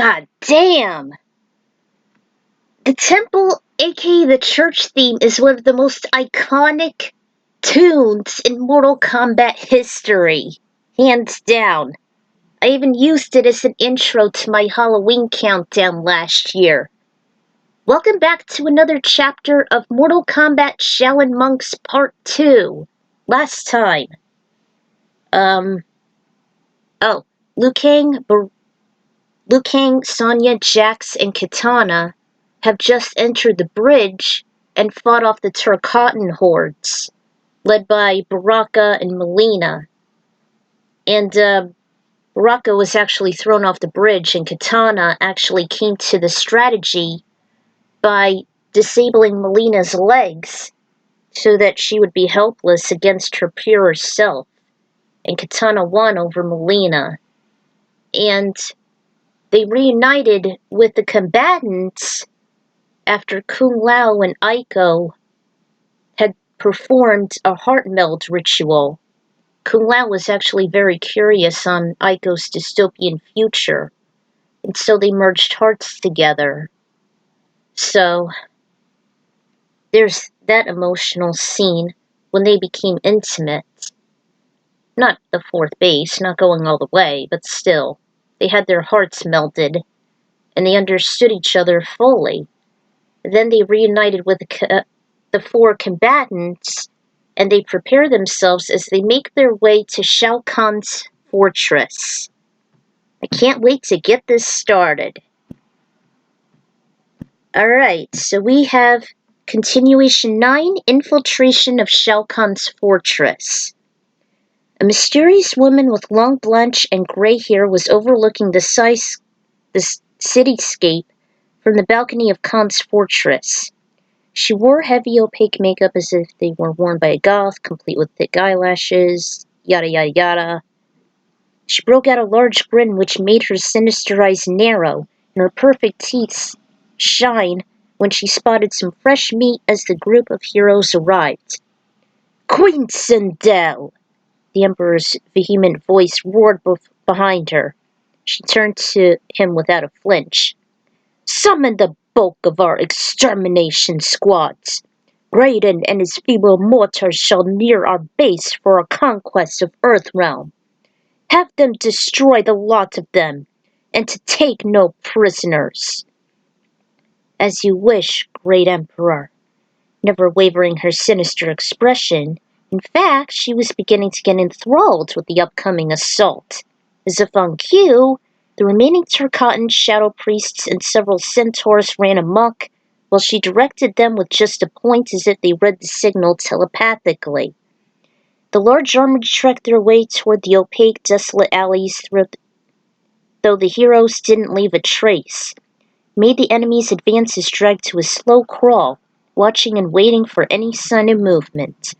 God damn! The temple, aka the church theme, is one of the most iconic tunes in Mortal Kombat history. Hands down. I even used it as an intro to my Halloween countdown last year. Welcome back to another chapter of Mortal Kombat Shaolin Monks Part 2. Last time. Liu Kang, Sonya, Jax, and Kitana have just entered the bridge and fought off the Tarkatan hordes, led by Baraka and Mileena. And Baraka was actually thrown off the bridge, and Kitana actually came to the strategy by disabling Mileena's legs so that she would be helpless against her purer self. And Kitana won over Mileena. And they reunited with the combatants after Kung Lao and Aiko had performed a heart meld ritual. Kung Lao was actually very curious on Aiko's dystopian future, and so they merged hearts together. So, there's that emotional scene when they became intimate. Not the fourth base, not going all the way, but still. They had their hearts melded, and they understood each other fully. Then they reunited with the four combatants, and they prepare themselves as they make their way to Shao Kahn's fortress. I can't wait to get this started. Alright, so we have Continuation 9, Infiltration of Shao Kahn's fortress. A mysterious woman with long blonde and gray hair was overlooking the cityscape from the balcony of Kahn's fortress. She wore heavy opaque makeup as if they were worn by a goth, complete with thick eyelashes, yada yada yada. She broke out a large grin which made her sinister eyes narrow and her perfect teeth shine when she spotted some fresh meat as the group of heroes arrived. "Queen Sindel!" The Emperor's vehement voice roared behind her. She turned to him without a flinch. "Summon the bulk of our extermination squads. Raiden and his feeble mortars shall near our base for a conquest of Earthrealm. Have them destroy the lot of them, and to take no prisoners." "As you wish, great Emperor." Never wavering her sinister expression, in fact, she was beginning to get enthralled with the upcoming assault. As if on cue, the remaining Tarkatan shadow priests and several centaurs ran amok, while she directed them with just a point as if they read the signal telepathically. The large army trekked their way toward the opaque, desolate alleys, though the heroes didn't leave a trace, made the enemy's advances drag to a slow crawl, watching and waiting for any sign of movement.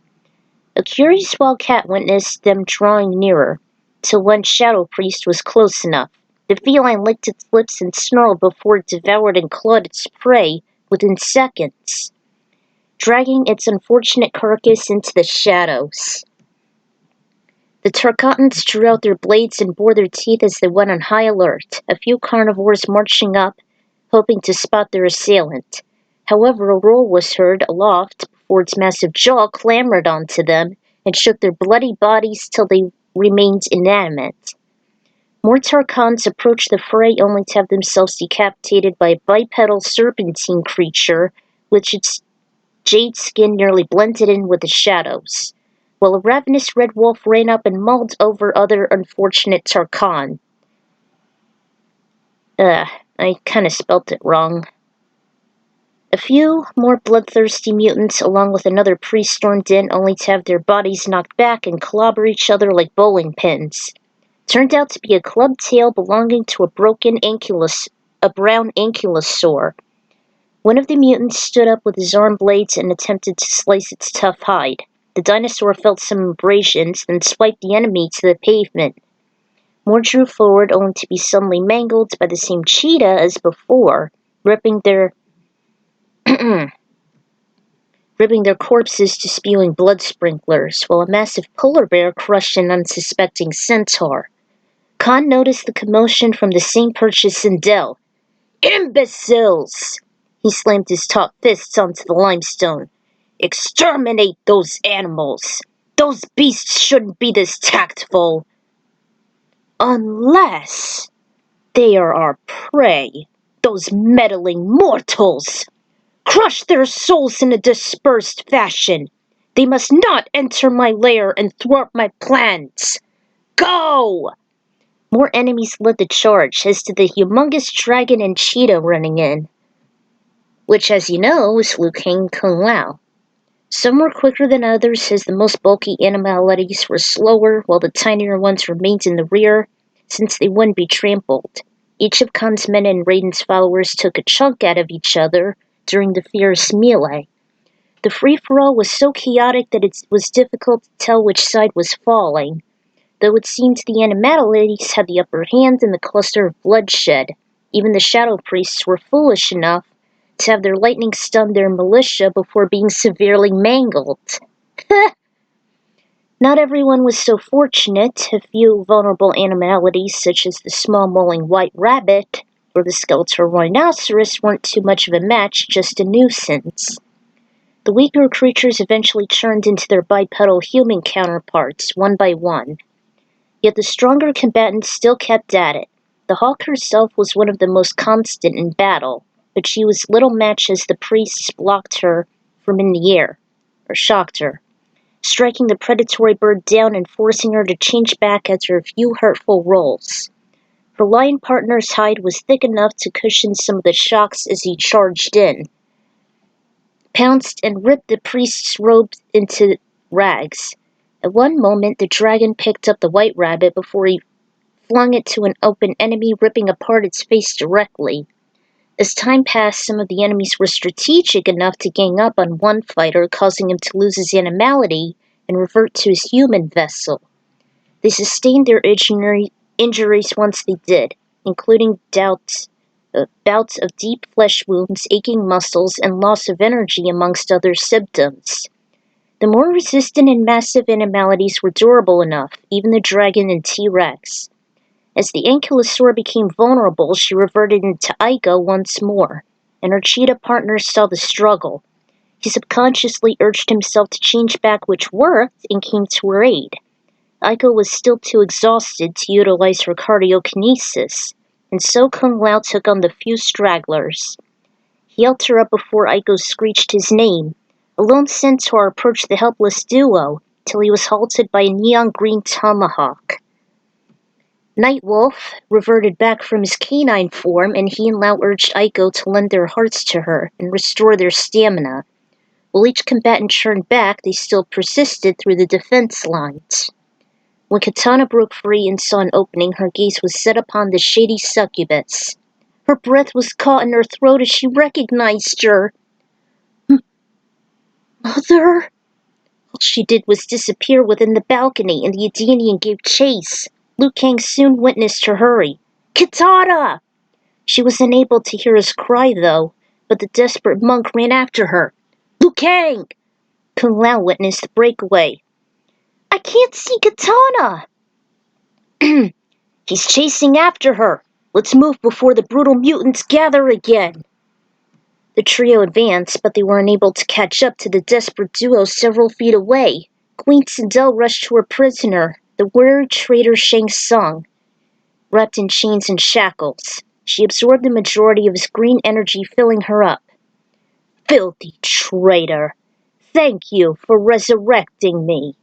A curious wildcat witnessed them drawing nearer, till one shadow priest was close enough. The feline licked its lips and snarled before it devoured and clawed its prey within seconds, dragging its unfortunate carcass into the shadows. The Tarkatans drew out their blades and bore their teeth as they went on high alert, a few carnivores marching up, hoping to spot their assailant. However, a roar was heard aloft before its massive jaw clambered onto them and shook their bloody bodies till they remained inanimate. More Tarkans approached the fray only to have themselves decapitated by a bipedal serpentine creature, which its jade skin nearly blended in with the shadows, while a ravenous red wolf ran up and mauled over other unfortunate Tarkan. I kinda spelt it wrong. A few more bloodthirsty mutants along with another priest stormed in only to have their bodies knocked back and clobber each other like bowling pins. Turned out to be a club tail belonging to a brown ankylosaur. One of the mutants stood up with his arm blades and attempted to slice its tough hide. The dinosaur felt some abrasions, then swiped the enemy to the pavement. More drew forward only to be suddenly mangled by the same cheetah as before, ripping their corpses to spewing blood sprinklers, while a massive polar bear crushed an unsuspecting centaur. Kahn noticed the commotion from the same perch as Sindel. Imbeciles! He slammed his top fists onto the limestone. Exterminate those animals! Those beasts shouldn't be this tactful. Unless they are our prey, those meddling mortals! Crush their souls in a dispersed fashion. They must not enter my lair and thwart my plans. Go! More enemies led the charge, as did the humongous dragon and cheetah running in, which, as you know, was Liu Kang and Kung Lao. Some were quicker than others, as the most bulky Animaliries were slower, while the tinier ones remained in the rear, since they wouldn't be trampled. Each of Khan's men and Raiden's followers took a chunk out of each other during the fierce melee. The free-for-all was so chaotic that it was difficult to tell which side was falling, though it seemed the Animalities had the upper hand in the cluster of bloodshed. Even the Shadow Priests were foolish enough to have their lightning stun their militia before being severely mangled. Not everyone was so fortunate. A few vulnerable animalities, such as the small mulling white rabbit or the skeletal rhinoceros, weren't too much of a match, just a nuisance. The weaker creatures eventually turned into their bipedal human counterparts, one by one. Yet the stronger combatants still kept at it. The hawk herself was one of the most constant in battle, but she was little match as the priests blocked her from in the air, or shocked her, striking the predatory bird down and forcing her to change back after a few hurtful rolls. Her lion partner's hide was thick enough to cushion some of the shocks as he charged in, pounced and ripped the priest's robe into rags. At one moment, the dragon picked up the white rabbit before he flung it to an open enemy, ripping apart its face directly. As time passed, some of the enemies were strategic enough to gang up on one fighter, causing him to lose his animality and revert to his human vessel. They sustained their injuries once they did, including bouts of deep flesh wounds, aching muscles, and loss of energy, amongst other symptoms. The more resistant and massive animalities were durable enough, even the dragon and T-Rex. As the ankylosaur became vulnerable, she reverted into Aiko once more, and her cheetah partner saw the struggle. He subconsciously urged himself to change back, which worked, and came to her aid. Aiko was still too exhausted to utilize her cardiokinesis, and so Kung Lao took on the few stragglers. He held her up before Aiko screeched his name. A lone centaur approached the helpless duo, till he was halted by a neon-green tomahawk. Nightwolf reverted back from his canine form, and he and Lao urged Aiko to lend their hearts to her and restore their stamina. While each combatant turned back, they still persisted through the defense lines. When Kitana broke free and saw an opening, her gaze was set upon the shady succubus. Her breath was caught in her throat as she recognized her. Mother? All she did was disappear within the balcony, and the Edenian gave chase. Liu Kang soon witnessed her hurry. Kitana! She was unable to hear his cry, though, but the desperate monk ran after her. Liu Kang! Kung Lao witnessed the breakaway. I can't see Kitana! He's chasing after her. Let's move before the brutal mutants gather again. The trio advanced, but they were unable to catch up to the desperate duo several feet away. Queen Sindel rushed to her prisoner, the weary traitor Shang Tsung, wrapped in chains and shackles. She absorbed the majority of his green energy, filling her up. Filthy traitor! Thank you for resurrecting me.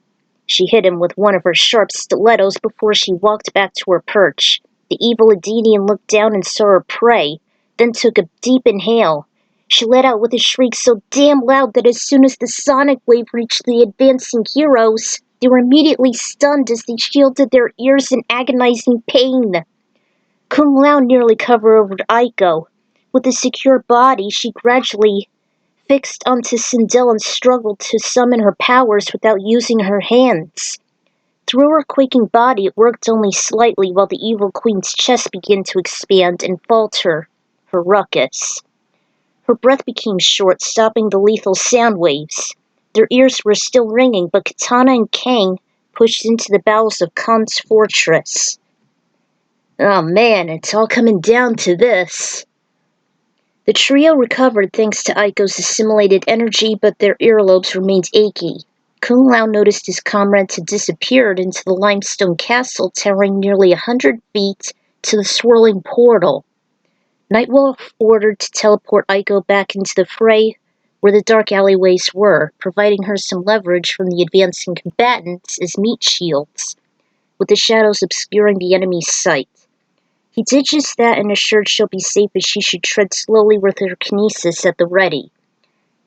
She hit him with one of her sharp stilettos before she walked back to her perch. The evil Edenian looked down and saw her prey, then took a deep inhale. She let out with a shriek so damn loud that as soon as the sonic wave reached the advancing heroes, they were immediately stunned as they shielded their ears in agonizing pain. Kung Lao nearly covered over Aiko. With a secure body, she gradually fixed onto Sindel and struggled to summon her powers without using her hands. Through her quaking body, it worked only slightly while the evil queen's chest began to expand and falter her ruckus. Her breath became short, stopping the lethal sound waves. Their ears were still ringing, but Kitana and Kang pushed into the bowels of Khan's fortress. Oh man, it's all coming down to this. The trio recovered thanks to Aiko's assimilated energy, but their earlobes remained achy. Kung Lao noticed his comrades had disappeared into the limestone castle towering nearly 100 feet to the swirling portal. Nightwolf ordered to teleport Aiko back into the fray where the dark alleyways were, providing her some leverage from the advancing combatants as meat shields, with the shadows obscuring the enemy's sight. He did just that and assured she'll be safe as she should tread slowly with her kinesis at the ready.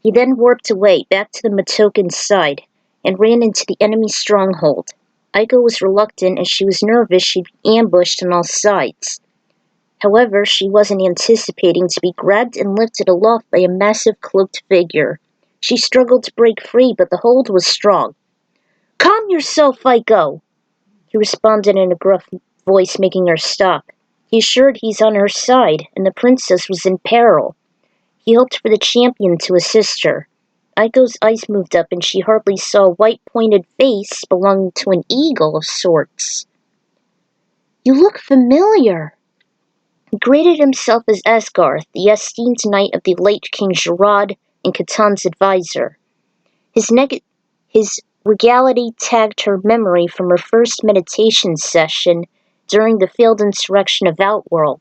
He then warped away, back to the Matokan's side, and ran into the enemy stronghold. Aiko was reluctant as she was nervous she'd be ambushed on all sides. However, she wasn't anticipating to be grabbed and lifted aloft by a massive cloaked figure. She struggled to break free, but the hold was strong. "Calm yourself, Aiko!" He responded in a gruff voice, making her stop. He assured he's on her side, and the princess was in peril. He hoped for the champion to assist her. Aiko's eyes moved up, and she hardly saw a white pointed face belonging to an eagle of sorts. "You look familiar." He graded himself as Asgarth, the esteemed knight of the late King Gerard and Catan's advisor. His regality tagged her memory from her first meditation session during the failed insurrection of Outworld.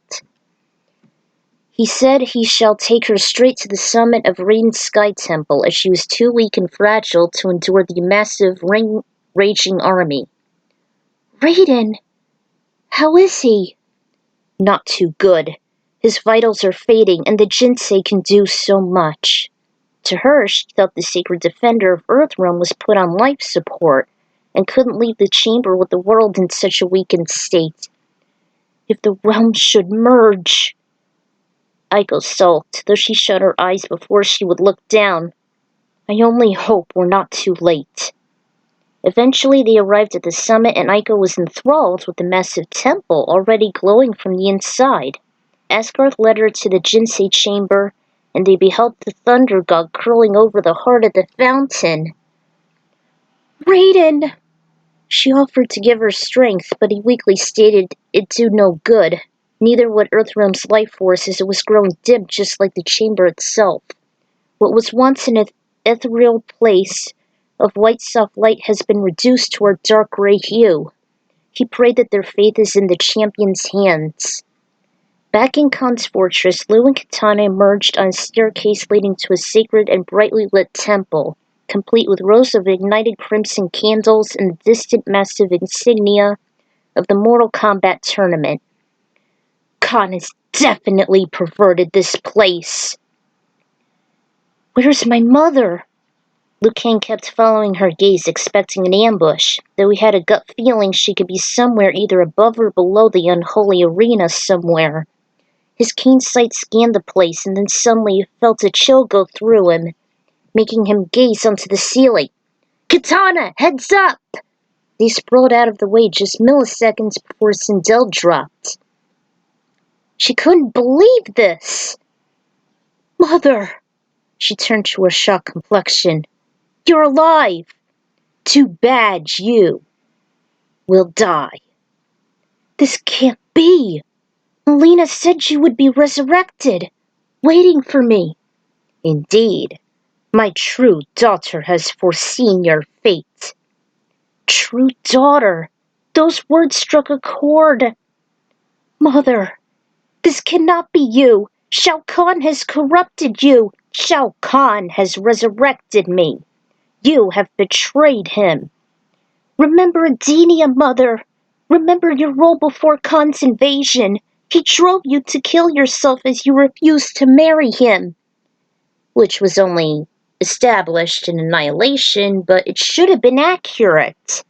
He said he shall take her straight to the summit of Raiden's Sky Temple, as she was too weak and fragile to endure the massive, raging army. "Raiden, how is he?" "Not too good. His vitals are fading, and the Jinsei can do so much." To her, she thought the sacred defender of Earthrealm was put on life support, and couldn't leave the chamber with the world in such a weakened state. "If the realms should merge..." Aiko sulked, though she shut her eyes before she would look down. "I only hope we're not too late." Eventually they arrived at the summit, and Aiko was enthralled with the massive temple already glowing from the inside. Asgarth led her to the Jinsei chamber, and they beheld the thunder god curling over the heart of the fountain. "Raiden!" She offered to give her strength, but he weakly stated it'd do no good. Neither would Earthrealm's life force, as it was growing dim just like the chamber itself. What was once an ethereal place of white soft light has been reduced to a dark gray hue. He prayed that their faith is in the champion's hands. Back in Kahn's fortress, Liu and Kitana emerged on a staircase leading to a sacred and brightly lit temple, complete with rows of ignited crimson candles and the distant massive insignia of the Mortal Kombat tournament. "Kahn has definitely perverted this place." "Where's my mother?" Liu Kang kept following her gaze, expecting an ambush, though he had a gut feeling she could be somewhere either above or below the unholy arena somewhere. His keen sight scanned the place, and then suddenly felt a chill go through him, making him gaze onto the ceiling. "Kitana, heads up!" They sprawled out of the way just milliseconds before Sindel dropped. She couldn't believe this. "Mother!" She turned to her shocked complexion. "You're alive! Too bad you will die." "This can't be! Melina said you would be resurrected, waiting for me." "Indeed. My true daughter has foreseen your fate." "True daughter." Those words struck a chord. "Mother, this cannot be you. Shao Kahn has corrupted you. Shao Kahn has resurrected me. You have betrayed him. Remember Adenia, Mother. Remember your role before Kahn's invasion. He drove you to kill yourself as you refused to marry him." Which was only established in Annihilation, but it should have been accurate.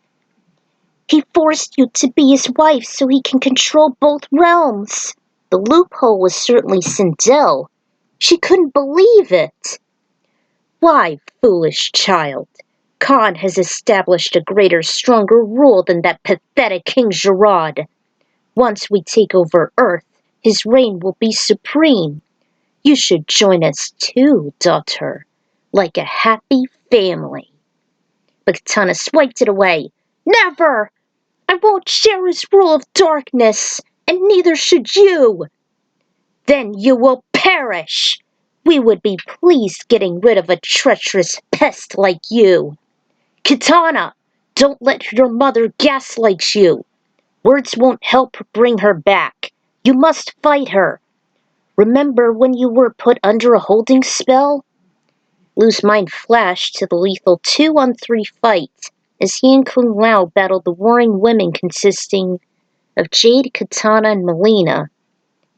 "He forced you to be his wife so he can control both realms." The loophole was certainly Sindel. She couldn't believe it. "Why, foolish child? Kahn has established a greater, stronger rule than that pathetic King Gerard. Once we take over Earth, his reign will be supreme. You should join us too, daughter, like a happy family." But Kitana swiped it away. "Never! I won't share his rule of darkness. and neither should you. Then you will perish. We would be pleased getting rid of a treacherous pest like you. Kitana, don't let your mother gaslight you. Words won't help bring her back. You must fight her. Remember when you were put under a holding spell? Lu's mind flashed to the lethal 2-on-3 fight as he and Kung Lao battled the warring women consisting of Jade, Kitana, and Melina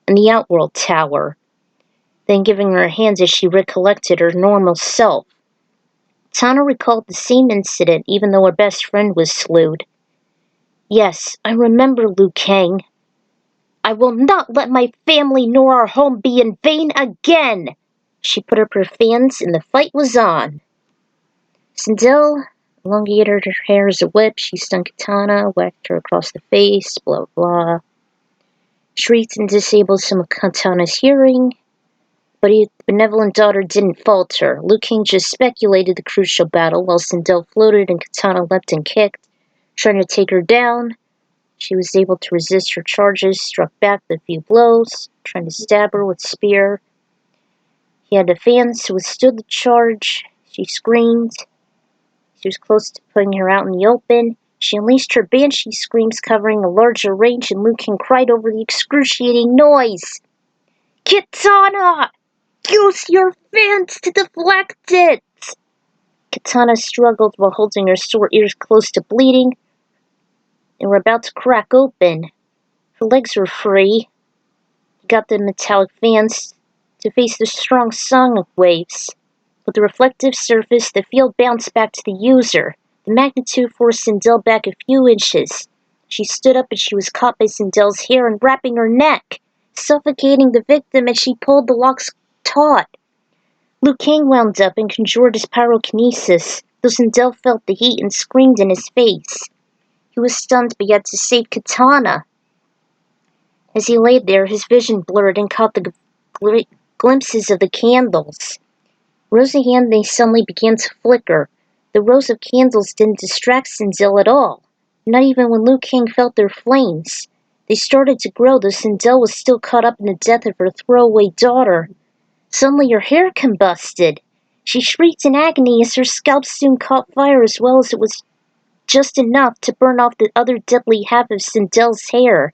in the Outworld Tower, then giving her a hand as she recollected her normal self. Kitana recalled the same incident even though her best friend was slewed. Yes, I remember Liu Kang. I will not let my family nor our home be in vain again! She put up her fans and the fight was on. Sindel elongated her hair as a whip. She stung Kitana, whacked her across the face, blah blah. Shrieked and disabled some of Kitana's hearing, but his benevolent daughter didn't falter. Liu Kang just speculated the crucial battle while Sindel floated and Kitana leapt and kicked, trying to take her down. She was able to resist her charges, struck back with a few blows, trying to stab her with spear. He had the fans to withstood the charge. She screamed. She was close to putting her out in the open. She unleashed her banshee screams covering a larger range, and Liu Kang cried over the excruciating noise. Kitana! Use your fans to deflect it! Kitana struggled while holding her sore ears close to bleeding and were about to crack open. Her legs were free. He got the metallic fans to face the strong sonic waves. With the reflective surface, the field bounced back to the user. The magnitude forced Sindel back a few inches. She stood up and she was caught by Sindel's hair and wrapping her neck, suffocating the victim as she pulled the locks taut. Liu Kang wound up and conjured his pyrokinesis, though Sindel felt the heat and screamed in his face. He was stunned but yet to save Kitana. As he lay there, his vision blurred and caught the glimpses of the candles. Rosy hand they suddenly began to flicker. The rows of candles didn't distract Sindel at all, not even when Liu Kang felt their flames. They started to grow, though Sindel was still caught up in the death of her throwaway daughter. Suddenly her hair combusted. She shrieked in agony as her scalp soon caught fire as well as it was just enough to burn off the other deadly half of Sindel's hair.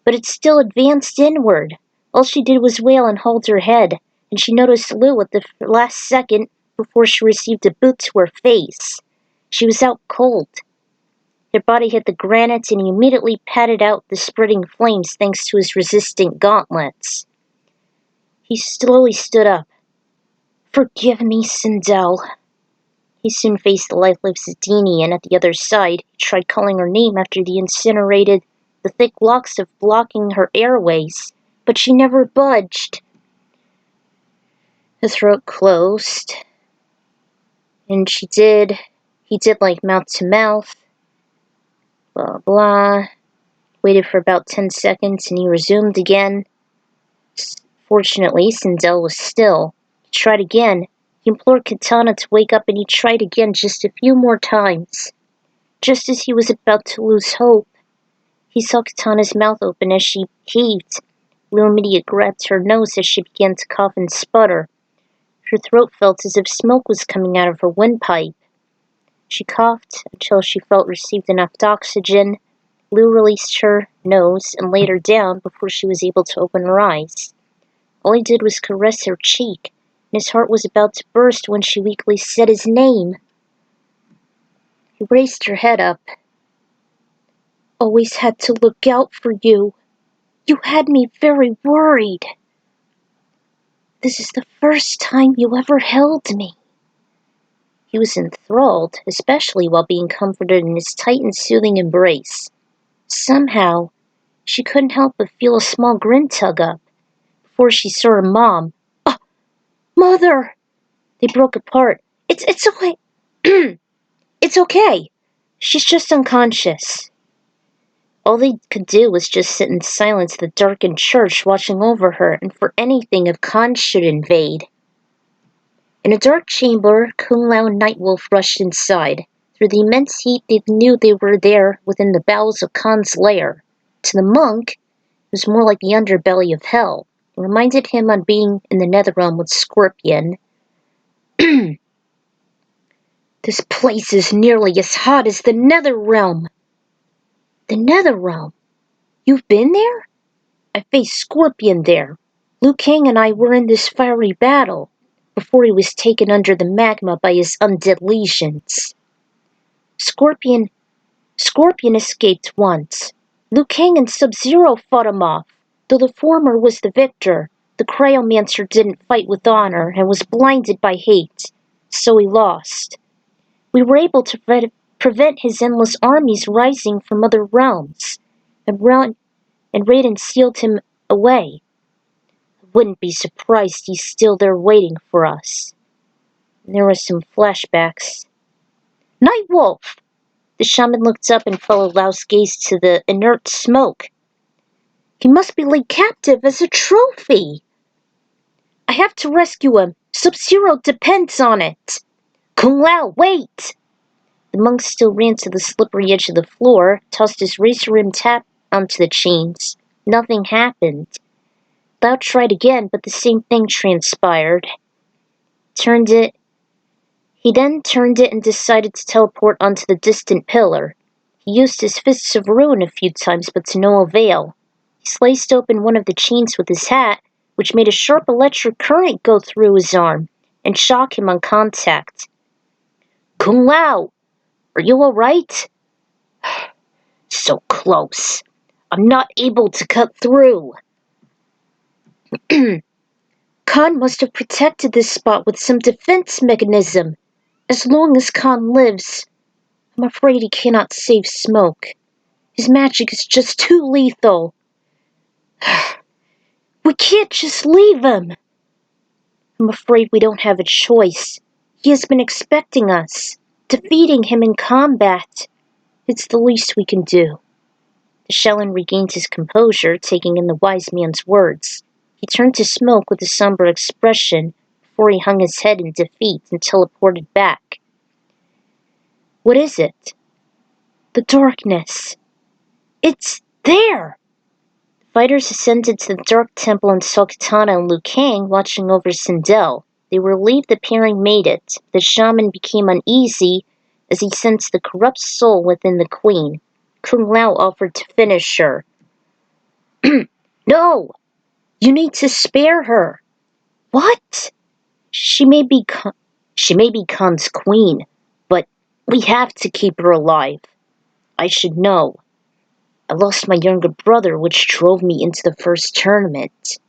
But it still advanced inward. All she did was wail and hold her head, and she noticed Liu at the last second before she received a boot to her face. She was out cold. Her body hit the granite and he immediately patted out the spreading flames thanks to his resistant gauntlets. He slowly stood up. Forgive me, Sindel. He soon faced the lifeless Zadini, and at the other side, he tried calling her name after the incinerated the thick locks of blocking her airways, but she never budged. The throat closed, and he did like mouth to mouth, blah blah, waited for about 10 seconds and he resumed again. Fortunately, Sindel was still. He tried again. He implored Kitana to wake up and he tried again just a few more times. Just as he was about to lose hope, he saw Kitana's mouth open as she heaved. Liu immediately grabbed her nose as she began to cough and sputter. Her throat felt as if smoke was coming out of her windpipe. She coughed until she felt received enough oxygen. Liu released her nose and laid her down before she was able to open her eyes. All he did was caress her cheek, and his heart was about to burst when she weakly said his name. He raised her head up. Always had to look out for you. You had me very worried. This is the first time you ever held me. He was enthralled, especially while being comforted in his tight and soothing embrace. Somehow, she couldn't help but feel a small grin tug up before she saw her mom. Oh, Mother! They broke apart. It's okay. It's okay. She's just unconscious. All they could do was just sit in silence in the darkened church watching over her and for anything if Kahn should invade. In a dark chamber, Kung Lao and Nightwolf rushed inside. Through the immense heat, they knew they were there within the bowels of Kahn's lair. To the monk, was more like the underbelly of hell. It reminded him of being in the Netherrealm with Scorpion. This place is nearly as hot as the Netherrealm. The Netherrealm? You've been there? I faced Scorpion there. Liu Kang and I were in this fiery battle, before he was taken under the magma by his undead legions. Scorpion escaped once. Liu Kang and Sub-Zero fought him off. Though the former was the victor, the Cryomancer didn't fight with honor and was blinded by hate, so he lost. We were able to prevent his endless armies rising from other realms, and Raiden sealed him away. I wouldn't be surprised he's still there waiting for us. And there were some flashbacks. Nightwolf! The shaman looked up and followed Lao's gaze to the inert smoke. He must be laid captive as a trophy. I have to rescue him. Sub-Zero depends on it. Kung Lao, wait! The monk still ran to the slippery edge of the floor, tossed his razor-rimmed hat onto the chains. Nothing happened. Lao tried again, but the same thing transpired. He then turned it and decided to teleport onto the distant pillar. He used his Fists of Ruin a few times, but to no avail. He sliced open one of the chains with his hat, which made a sharp electric current go through his arm, and shock him on contact. Kung Lao! Are you alright? So close. I'm not able to cut through. Kahn must have protected this spot with some defense mechanism. As long as Kahn lives, I'm afraid he cannot save Smoke. His magic is just too lethal. We can't just leave him. I'm afraid we don't have a choice. He has been expecting us. Defeating him in combat. It's the least we can do. The Shaolin regained his composure, taking in the wise man's words. He turned to Smoke with a somber expression before he hung his head in defeat and teleported back. What is it? The darkness. It's there! The fighters ascended to the Dark Temple and saw Kitana and Liu Kang watching over Sindel. They were relieved the pairing made it. The shaman became uneasy as he sensed the corrupt soul within the queen. Kung Lao offered to finish her. No! You need to spare her. What? She may be Khan's queen, but we have to keep her alive. I should know. I lost my younger brother, which drove me into the first tournament.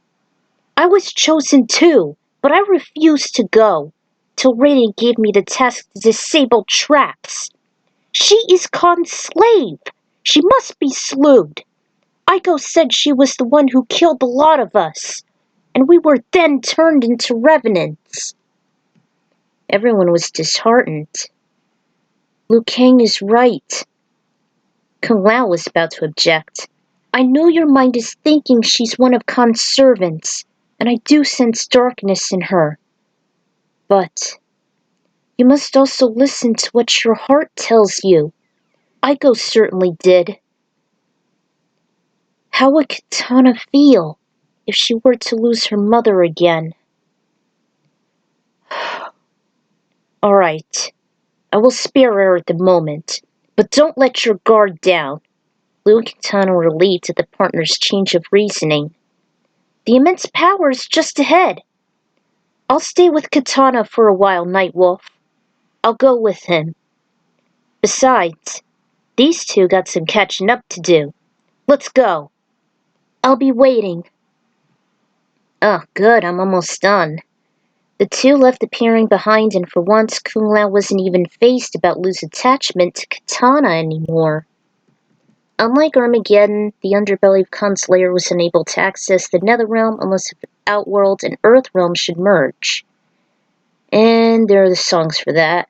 I was chosen too, but I refused to go, till Raiden gave me the task to disable traps. She is Khan's slave. She must be slewed. Igo said she was the one who killed a lot of us, and we were then turned into revenants. Everyone was disheartened. Liu Kang is right. Kung Lao was about to object. I know your mind is thinking she's one of Khan's servants, and I do sense darkness in her. But you must also listen to what your heart tells you. Igo certainly did. How would Kitana feel if she were to lose her mother again? All right, I will spare her at the moment, but don't let your guard down. Liu and Kitana were relieved at the partner's change of reasoning. The immense power is just ahead. I'll stay with Kitana for a while, Nightwolf. I'll go with him. Besides, these two got some catching up to do. Let's go. I'll be waiting. Oh, good, I'm almost done. The two left the pairing behind, and for once, Kung Lao wasn't even fazed about Liu's attachment to Kitana anymore. Unlike Armageddon, the underbelly of Khan's lair was unable to access the Netherrealm unless Outworld and Earthrealm should merge. And there are the songs for that.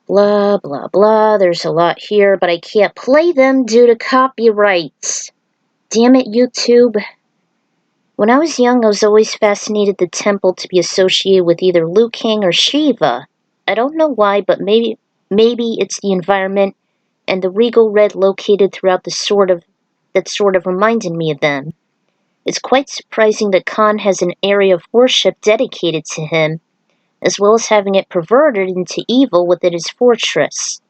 Blah, blah, blah, there's a lot here, but I can't play them due to copyrights. Damn it, YouTube. When I was young, I was always fascinated the temple to be associated with either Liu Kang or Shiva. I don't know why, but maybe it's the environment and the regal red located throughout the sword of that sort of reminded me of them. It's quite surprising that Kahn has an area of worship dedicated to him, as well as having it perverted into evil within his fortress.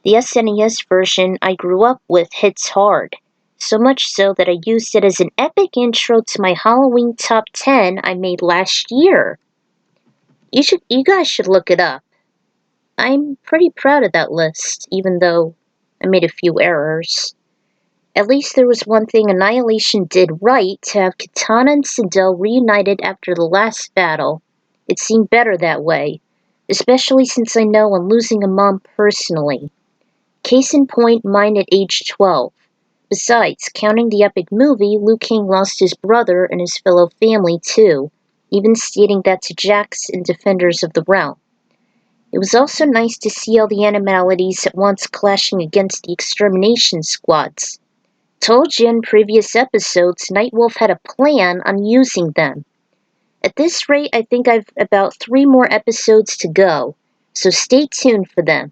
The SNES version I grew up with hits hard, so much so that I used it as an epic intro to my Halloween top 10 I made last year. You guys should look it up. I'm pretty proud of that list, even though I made a few errors. At least there was one thing Annihilation did right to have Kitana and Sindel reunited after the last battle. It seemed better that way, especially since I know I'm losing a mom personally. Case in point, mine at age 12. Besides, counting the epic movie, Liu Kang lost his brother and his fellow family too, even stating that to Jax in Defenders of the Realm. It was also nice to see all the Animaliries at once clashing against the extermination squads. Told you in previous episodes, Nightwolf had a plan on using them. At this rate, I think I've about 3 more episodes to go, so stay tuned for them.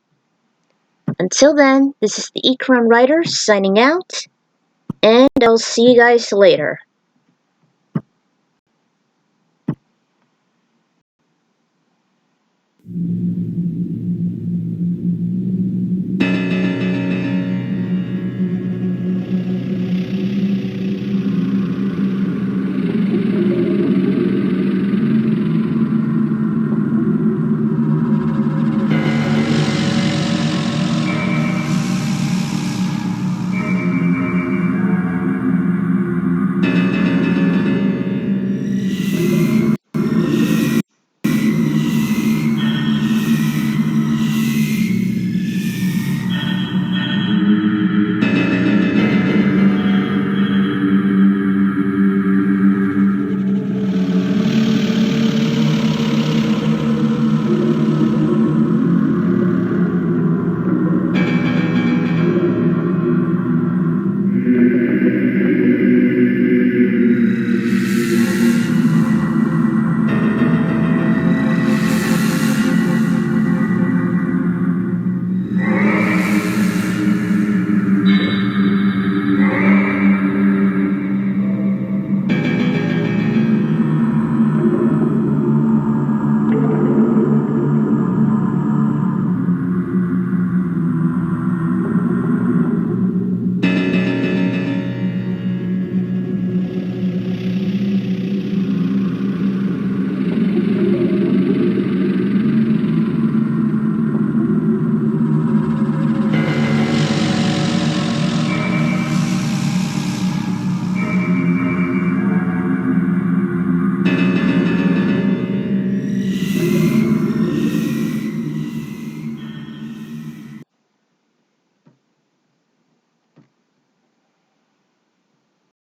Until then, this is the Ikran Writer signing out, and I'll see you guys later.